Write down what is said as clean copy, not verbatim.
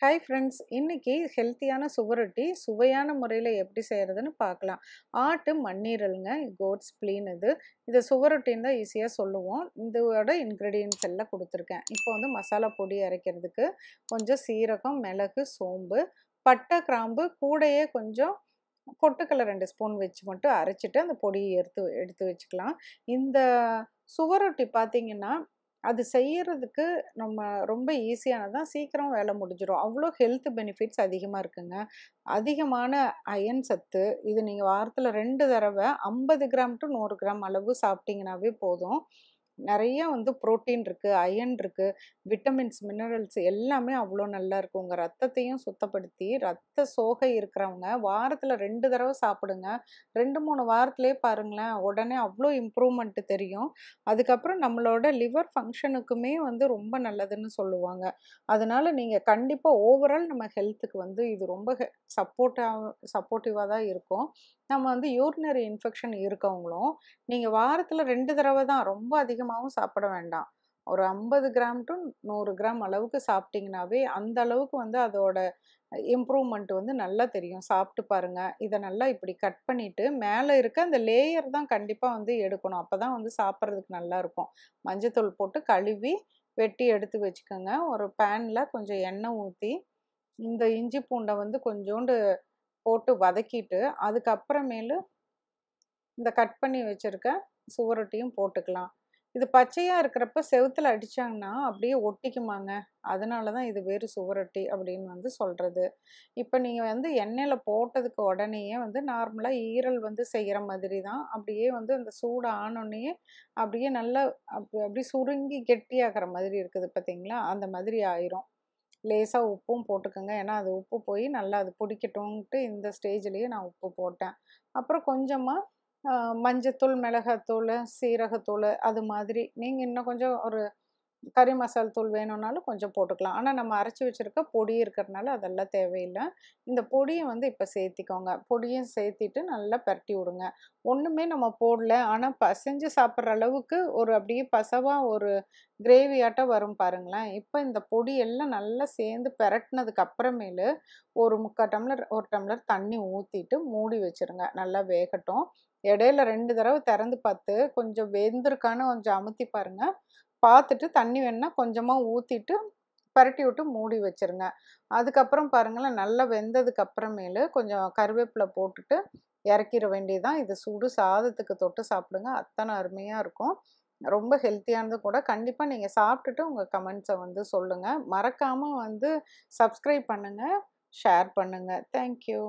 Hi friends, இன்னைக்கு ஹெல்த்தியான சுவரொட்டி சுவையான முறையில் எப்படி செய்கிறதுன்னு பார்க்கலாம். ஆட்டு மண்ணீரலுங்க, கோட் ஸ்ப்ளீன் இதை சுவரொட்டின்னு தான் ஈஸியாக சொல்லுவோம். இதோட இன்க்ரீடியன்ட்ஸ் எல்லாம் கொடுத்துருக்கேன். இப்போ வந்து மசாலா பொடி அரைக்கிறதுக்கு கொஞ்சம் சீரகம், மிளகு, சோம்பு, பட்டை, கிராம்பு, கூடையே கொஞ்சம் பொட்டுக்கடலை 2 ஸ்பூன் வச்சு மட்டும் அரைச்சிட்டு அந்த பொடியை எடுத்து எடுத்து வச்சுக்கலாம். இந்த சுவரொட்டி பார்த்தீங்கன்னா அது செய்யறதுக்கு நம்ம ரொம்ப ஈஸியானதான், சீக்கிரம் வேலை முடிஞ்சிடும். அவ்வளோ ஹெல்த் பெனிஃபிட்ஸ் அதிகமாக இருக்குங்க. அதிகமான அயன் சத்து. இது நீங்கள் வாரத்தில் 2 தடவை 50 கிராம் டு 100 கிராம் அளவு சாப்பிட்டீங்கன்னாவே போதும். நிறைய வந்து புரோட்டீன் இருக்குது, அயன் இருக்குது, விட்டமின்ஸ், மினரல்ஸ் எல்லாமே அவ்வளோ நல்லா இருக்கும். உங்கள் ரத்தத்தையும் சுத்தப்படுத்தி, ரத்த சோகை இருக்கிறவங்க வாரத்தில் 2 தடவை சாப்பிடுங்க. 2-3 வாரத்திலே பாருங்களேன், உடனே அவ்வளோ இம்ப்ரூவ்மெண்ட்டு தெரியும். அதுக்கப்புறம் நம்மளோட லிவர் ஃபங்க்ஷனுக்குமே வந்து ரொம்ப நல்லதுன்னு சொல்லுவாங்க. அதனால் நீங்கள் கண்டிப்பாக ஓவரால் நம்ம ஹெல்த்துக்கு வந்து இது ரொம்ப சப்போர்ட்டிவாக தான் இருக்கும். நம்ம வந்து யூரினரி இன்ஃபெக்ஷன் இருக்கவங்களும் நீங்கள் வாரத்தில் 2 தடவை தான், ரொம்ப அதிகமாகவும் சாப்பிட வேண்டாம். ஒரு 50 கிராம் டு 100 கிராம் அளவுக்கு சாப்பிட்டிங்கனாவே அந்த அளவுக்கு வந்து அதோட இம்ப்ரூவ்மெண்ட் வந்து நல்லா தெரியும். சாப்பிட்டு பாருங்கள். இதை நல்லா இப்படி கட் பண்ணிவிட்டு மேலே இருக்க அந்த லேயர் தான் கண்டிப்பாக வந்து எடுக்கணும். அப்போ தான் வந்து சாப்பிட்றதுக்கு நல்லாயிருக்கும். மஞ்சத்தூள் போட்டு கழுவி வெட்டி எடுத்து வச்சுக்கோங்க. ஒரு பேனில் கொஞ்சம் எண்ணெய் ஊற்றி இந்த இஞ்சி பூண்டை வந்து கொஞ்சோண்டு போட்டு வதக்கிட்டு, அதுக்கப்புறமேலு இந்த கட் பண்ணி வச்சுருக்க சுவரொட்டியும் போட்டுக்கலாம். இது பச்சையாக இருக்கிறப்ப செவுத்துல அடித்தாங்கன்னா அப்படியே ஒட்டிக்குமாங்க. அதனால தான் இது வேறு சுவரொட்டி அப்படின்னு வந்து சொல்கிறது. இப்போ நீங்கள் வந்து எண்ணெயில் போட்டதுக்கு உடனேயே வந்து நார்மலாக ஈரல் வந்து செய்கிற மாதிரி தான். அப்படியே வந்து அந்த சூடு ஆனோடனேயே அப்படியே நல்லா அப்படியே சுருங்கி கெட்டியாகிற மாதிரி இருக்குது பார்த்தீங்களா? அந்த மாதிரி ஆயிரும். லேசாக உப்பும் போட்டுக்கோங்க. ஏன்னா அது உப்பு போய் நல்லா அது பிடிக்கட்டும்ன்ட்டு இந்த ஸ்டேஜ்லேயே நான் உப்பு போட்டேன். அப்புறம் கொஞ்சமாக மஞ்சத்தூள், மிளகாத்தூள், சீரகத்தூள் அது மாதிரி நீங்கள் இன்னும் கொஞ்சம் ஒரு கறி மசால் தூள் வேணும்னாலும் கொஞ்சம் போட்டுக்கலாம். ஆனால் நம்ம அரைச்சி வச்சுருக்க பொடி இருக்கிறதுனால அதெல்லாம் தேவையில்லை. இந்த பொடியை வந்து இப்போ சேர்த்திக்கோங்க. பொடியும் சேர்த்திட்டு நல்லா பரட்டி விடுங்க. ஒன்றுமே நம்ம போடல, ஆனால் பசைஞ்சு சாப்பிட்ற அளவுக்கு ஒரு அப்படியே பசவாக ஒரு கிரேவியாட்டம் வரும் பாருங்களேன். இப்போ இந்த பொடி எல்லாம் நல்லா சேர்ந்து பெரட்டினதுக்கு அப்புறமேலு ஒரு 3/4 டம்ளர் 1 டம்ளர் தண்ணி ஊற்றிட்டு மூடி வச்சுருங்க. நல்லா வேகட்டும். இடையில 2 தடவை திறந்து பார்த்து கொஞ்சம் வெந்திருக்கான்னு கொஞ்சம் அமுத்தி பாருங்கள். பார்த்துட்டு தண்ணி வேணுன்னா கொஞ்சமாக ஊற்றிட்டு பரட்டி விட்டு மூடி வச்சுருங்க. அதுக்கப்புறம் பாருங்களேன், நல்லா வெந்ததுக்கு அப்புறமேலு கொஞ்சம் கருவேப்பிலை போட்டுட்டு இறக்கிற வேண்டியதுதான். இது சுடு சாதத்துக்கு தொட்டு சாப்பிடுங்க. அத்தனை அருமையாக இருக்கும். ரொம்ப ஹெல்த்தியானது கூட. கண்டிப்பாக நீங்கள் சாப்பிட்டுட்டு உங்கள் கமெண்ட்ஸை வந்து சொல்லுங்கள். மறக்காமல் வந்து சப்ஸ்கிரைப் பண்ணுங்கள், ஷேர் பண்ணுங்கள். தேங்க்யூ.